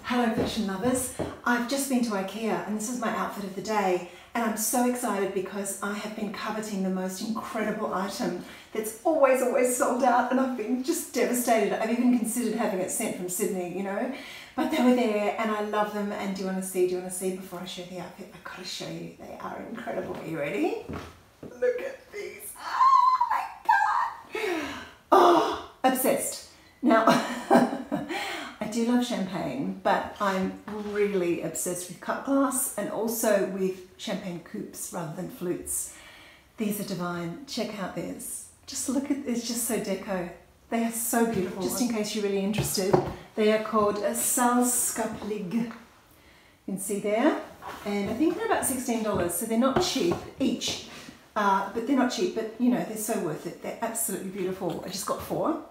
Hello fashion lovers, I've just been to Ikea and this is my outfit of the day, and I'm so excited because I have been coveting the most incredible item that's always sold out, and I've been just devastated. I've even considered having it sent from Sydney, you know, but they were there and I love them. And do you want to see before I show the outfit? I've got to show you, they are incredible. Are you ready? Look at these. Oh my god, oh, obsessed. Now I do love champagne, but I'm really obsessed with cut glass and also with champagne coupes rather than flutes. These are divine. Check out this. Just look at, it's just so deco. They are so beautiful. Just in case you're really interested, they are called Sällskaplig. You can see there, and I think they're about $16, so they're not cheap each, but they're not cheap, but you know, they're so worth it. They're absolutely beautiful. I just got 4.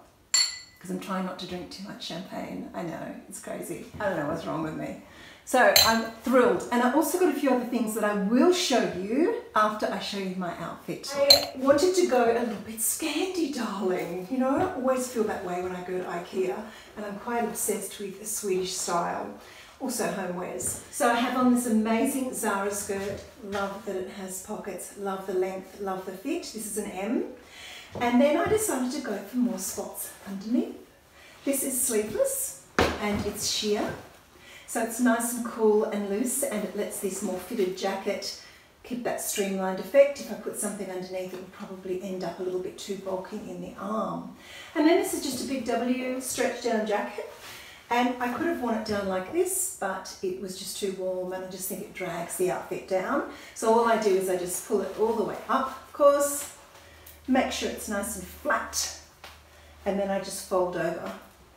Because I'm trying not to drink too much champagne. I know, it's crazy. I don't know what's wrong with me. So I'm thrilled. And I also got a few other things that I will show you after I show you my outfit. I wanted to go a little bit Scandi, darling. You know, I always feel that way when I go to Ikea, and I'm quite obsessed with the Swedish style. Also homewares. So I have on this amazing Zara skirt. Love that it has pockets, love the length, love the fit. This is an M. And then I decided to go for more spots underneath. This is sleeveless and it's sheer. So it's nice and cool and loose, and it lets this more fitted jacket keep that streamlined effect. If I put something underneath, it would probably end up a little bit too bulky in the arm. And then this is just a BigW stretch down jacket. And I could have worn it down like this, but it was just too warm and I just think it drags the outfit down. So all I do is I just pull it all the way up, of course. Make sure it's nice and flat, and then I just fold over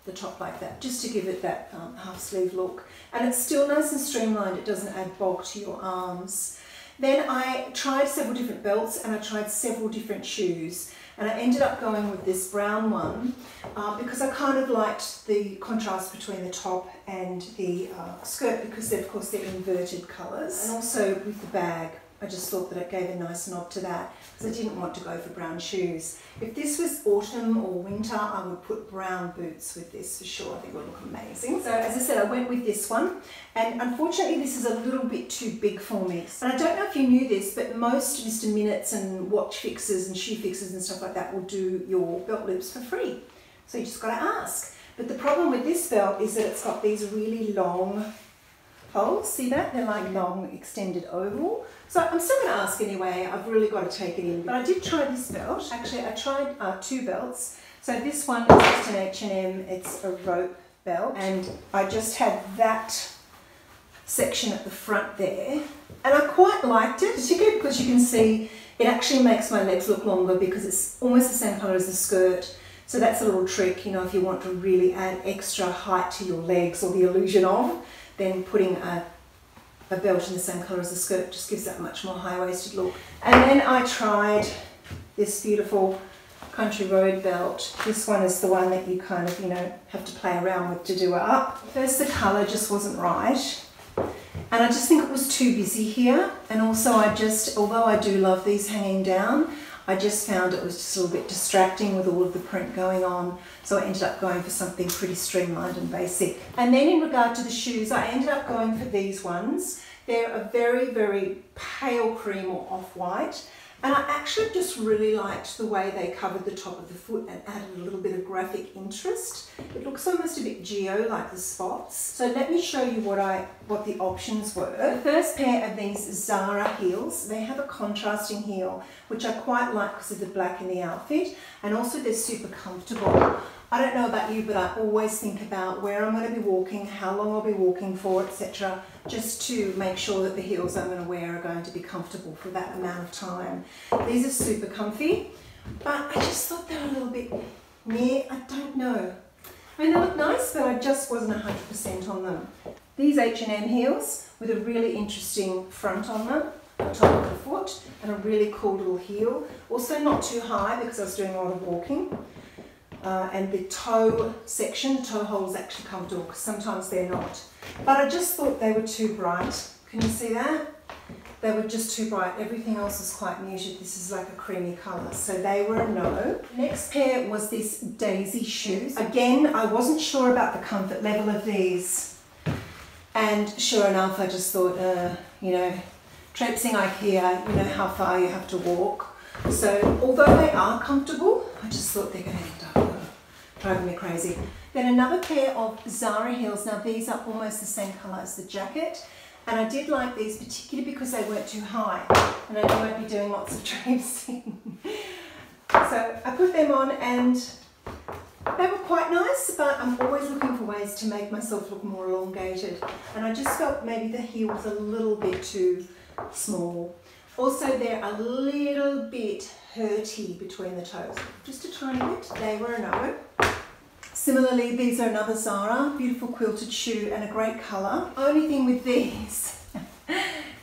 the top like that, just to give it that half sleeve look. And it's still nice and streamlined, it doesn't add bulk to your arms. Then I tried several different belts and I tried several different shoes, and I ended up going with this brown one because I kind of liked the contrast between the top and the skirt, because of course they're inverted colours, and also with the bag. I just thought that it gave a nice nod to that, because I didn't want to go for brown shoes. If this was autumn or winter, I would put brown boots with this for sure. I think it would look amazing. So as I said, I went with this one, and unfortunately this is a little bit too big for me. And I don't know if you knew this, but most Mr. Minutes and watch fixes and shoe fixes and stuff like that will do your belt loops for free. So you just got to ask. But the problem with this belt is that it's got these really long holes. See that? They're like long extended oval. So I'm still going to ask anyway. I've really got to take it in. But I did try this belt. Actually, I tried 2 belts. So this one is just an H&M. It's a rope belt, and I just had that section at the front there, and I quite liked it, particularly because you can see it actually makes my legs look longer because it's almost the same colour as the skirt. So that's a little trick, you know, if you want to really add extra height to your legs, or the illusion of, then putting a belt in the same colour as the skirt just gives that much more high-waisted look. And then I tried this beautiful country road belt. This one is the one that you kind of, you know, have to play around with to do it up. First, the colour just wasn't right, and I just think it was too busy here. And also although I do love these hanging down, I just found it was just a little bit distracting with all of the print going on. So I ended up going for something pretty streamlined and basic. And then in regard to the shoes, I ended up going for these ones. They're a very, very pale cream or off-white. And I actually just really liked the way they covered the top of the foot and added a little bit of graphic interest. It looks almost a bit geo, like the spots. So let me show you what the options were. The first pair of these Zara heels, they have a contrasting heel, which I quite like because of the black in the outfit, and also they're super comfortable. I don't know about you, but I always think about where I'm going to be walking, how long I'll be walking for, etc., just to make sure that the heels I'm going to wear are going to be comfortable for that amount of time. These are super comfy, but I just thought they were a little bit meh. I don't know. I mean, they look nice, but I just wasn't 100% on them. These H&M heels with a really interesting front on them, on top of the foot, and a really cool little heel. Also not too high because I was doing a lot of walking. And the toe section, the toe hole is actually comfortable because sometimes they're not. But I just thought they were too bright. Can you see that? They were just too bright. Everything else is quite muted. This is like a creamy colour. So they were a no. Next pair was this Dazie shoes. Again, I wasn't sure about the comfort level of these. And sure enough, I just thought, you know, traipsing Ikea, you know how far you have to walk. So although they are comfortable, I just thought they're going to end up driving me crazy. Then another pair of Zara heels. Now these are almost the same colour as the jacket. And I did like these particularly because they weren't too high. And I knew I'd be doing lots of traipsing. So I put them on and they were quite nice, but I'm always looking for ways to make myself look more elongated. And I just felt maybe the heel was a little bit too small. Also, they're a little bit hurty between the toes. Just a tiny bit. They were a no. Similarly, these are another Zara, beautiful quilted shoe and a great colour. Only thing with these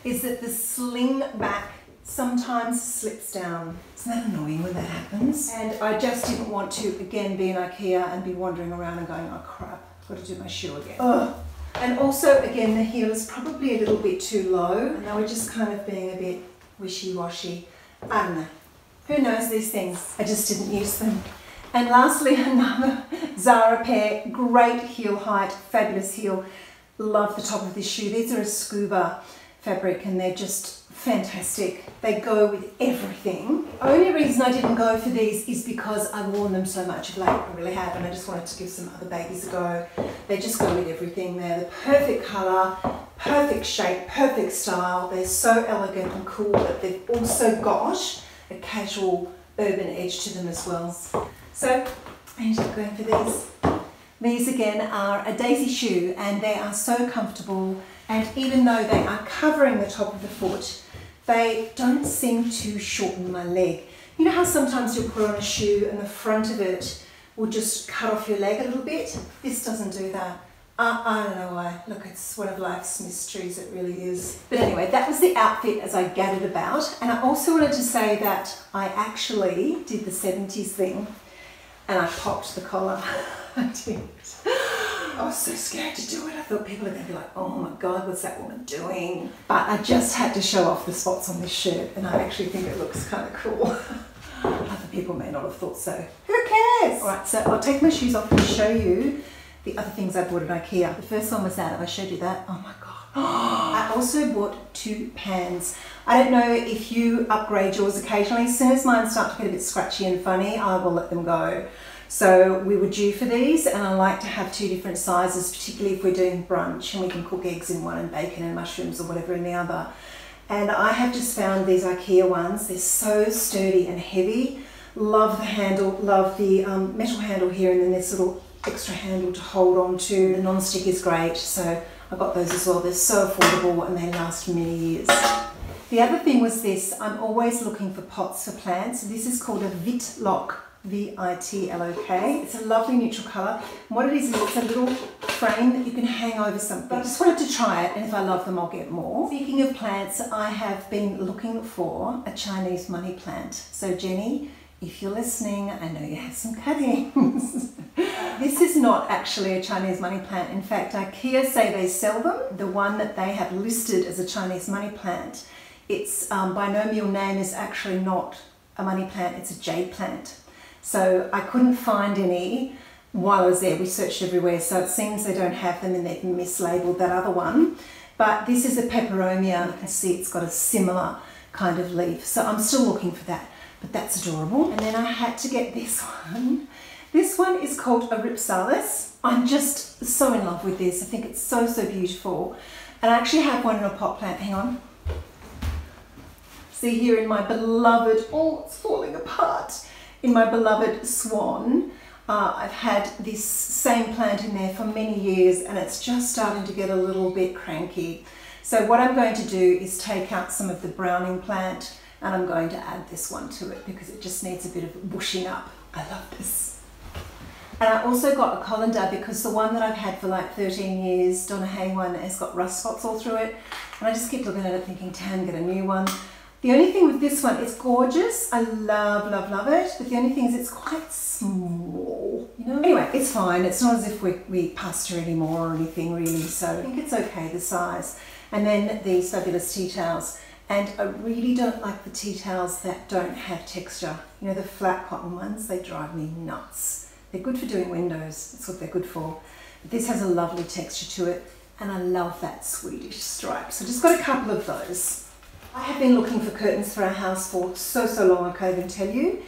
is that the sling back sometimes slips down. Isn't that annoying when that happens? And I just didn't want to, again, be in Ikea and be wandering around and going, oh crap, I've got to do my shoe again. Ugh. And also, again, the heel is probably a little bit too low. And they were just kind of being a bit wishy-washy. I don't know. Who knows these things? I just didn't use them. And lastly, another Zara pair, great heel height, fabulous heel. Love the top of this shoe. These are a scuba fabric and they're just fantastic. They go with everything. The only reason I didn't go for these is because I've worn them so much of late. I really have, and I just wanted to give some other babies a go. They just go with everything. They're the perfect colour, perfect shape, perfect style. They're so elegant and cool, but they've also got a casual urban edge to them as well. So I ended up going for these. These again are a Dazie shoe and they are so comfortable, and even though they are covering the top of the foot, they don't seem to shorten my leg. You know how sometimes you'll put on a shoe and the front of it will just cut off your leg a little bit? This doesn't do that. I don't know why. Look, it's one of life's mysteries, it really is. But anyway, that was the outfit as I gathered about. And I also wanted to say that I actually did the 70s thing and I popped the collar. I did. I was so scared to do it. I thought people are going to be like, oh my God, what's that woman doing? But I just had to show off the spots on this shirt and I actually think it looks kind of cool. Other people may not have thought so. Who cares? All right, so I'll take my shoes off and show you the other things I bought at Ikea. The first one was that. Have I showed you that? Oh my God. I also bought 2 pans. I don't know if you upgrade yours occasionally. As soon as mine start to get a bit scratchy and funny, I will let them go. So we were due for these and I like to have 2 different sizes, particularly if we're doing brunch and we can cook eggs in one and bacon and mushrooms or whatever in the other. And I have just found these Ikea ones. They're so sturdy and heavy. Love the handle, love the metal handle here, and then this little extra handle to hold on to. The non-stick is great, so I got those as well. They're so affordable and they last many years. The other thing was this. I'm always looking for pots for plants. This is called a Vitlö. V-I-T-L-O-K. It's a lovely neutral colour. And what it is it's a little frame that you can hang over something. But I just wanted to try it, and if I love them, I'll get more. Speaking of plants, I have been looking for a Chinese money plant. So Jenny, if you're listening, I know you have some cuttings. This is not actually a Chinese money plant. In fact, Ikea say they sell them. The one that they have listed as a Chinese money plant, its binomial name is actually not a money plant, it's a jade plant. So I couldn't find any while I was there. We searched everywhere, so it seems they don't have them and they've mislabeled that other one. But this is a peperomia. You can see it's got a similar kind of leaf. So I'm still looking for that, but that's adorable. And then I had to get this one. This one is called a ripsalis. I'm just so in love with this. I think it's so, so beautiful. And I actually have one in a pot plant. Hang on. See here in my beloved, oh, it's falling apart. In my beloved Swan, I've had this same plant in there for many years and it's just starting to get a little bit cranky. So what I'm going to do is take out some of the browning plant and I'm going to add this one to it because it just needs a bit of bushing up. I love this. And I also got a colander because the one that I've had for like 13 years, Donna Hay one, has got rust spots all through it. And I just keep looking at it thinking, damn, get a new one. The only thing with this one, it's gorgeous. I love, love, love it. But the only thing is it's quite small, you know? Anyway, it's fine. It's not as if we pasture anymore or anything really. So I think it's okay, the size. And then these fabulous tea towels. And I really don't like the tea towels that don't have texture. You know, the flat cotton ones, they drive me nuts. They're good for doing windows. That's what they're good for. But this has a lovely texture to it. and I love that Swedish stripe. So I just got a couple of those. I have been looking for curtains for our house for so long, I can't even tell you.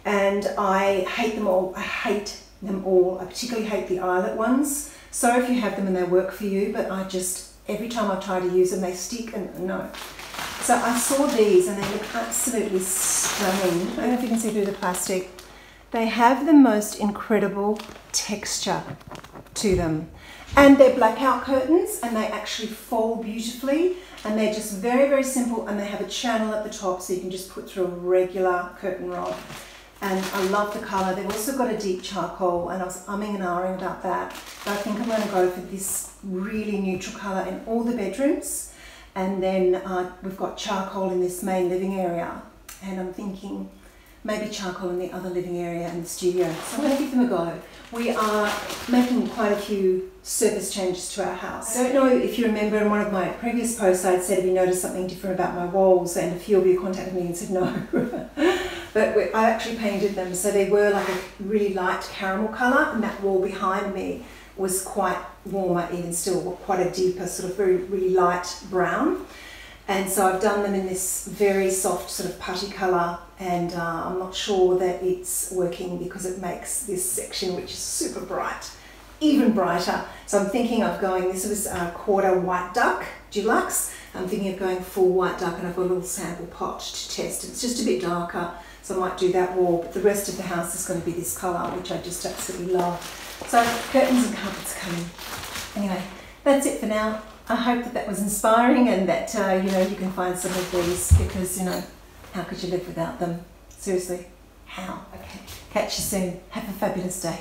And I hate them all. I hate them all. I particularly hate the eyelet ones. Sorry if you have them and they work for you, but I just, every time I try to use them, they stick and no. So I saw these and they look absolutely stunning. I don't know if you can see through the plastic. They have the most incredible texture to them. And they're blackout curtains and they actually fold beautifully, and they're just very simple, and they have a channel at the top so you can just put through a regular curtain rod. And I love the colour. They've also got a deep charcoal, and I was umming and ahhing about that. But I think I'm going to go for this really neutral colour in all the bedrooms. And then we've got charcoal in this main living area. And I'm thinking maybe charcoal in the other living area and the studio. So I'm going to give them a go. We are making quite a few surface changes to our house. I don't know if you remember in one of my previous posts I'd said, have you noticed something different about my walls? And a few of you contacted me and said no. But I actually painted them, so they were like a really light caramel colour, and that wall behind me was quite warmer, even still, quite a deeper sort of really light brown. And so I've done them in this very soft sort of putty colour, and I'm not sure that it's working because it makes this section, which is super bright, even brighter. So I'm thinking of going, this was a quarter white duck deluxe. I'm thinking of going full white duck, and I've got a little sample pot to test. It's just a bit darker, so I might do that wall, but the rest of the house is going to be this colour, which I just absolutely love. So curtains and carpets coming. Anyway, that's it for now. I hope that that was inspiring, and that you know, you can find some of these, because you know, how could you live without them? Seriously, how? Okay, catch you soon. Have a fabulous day.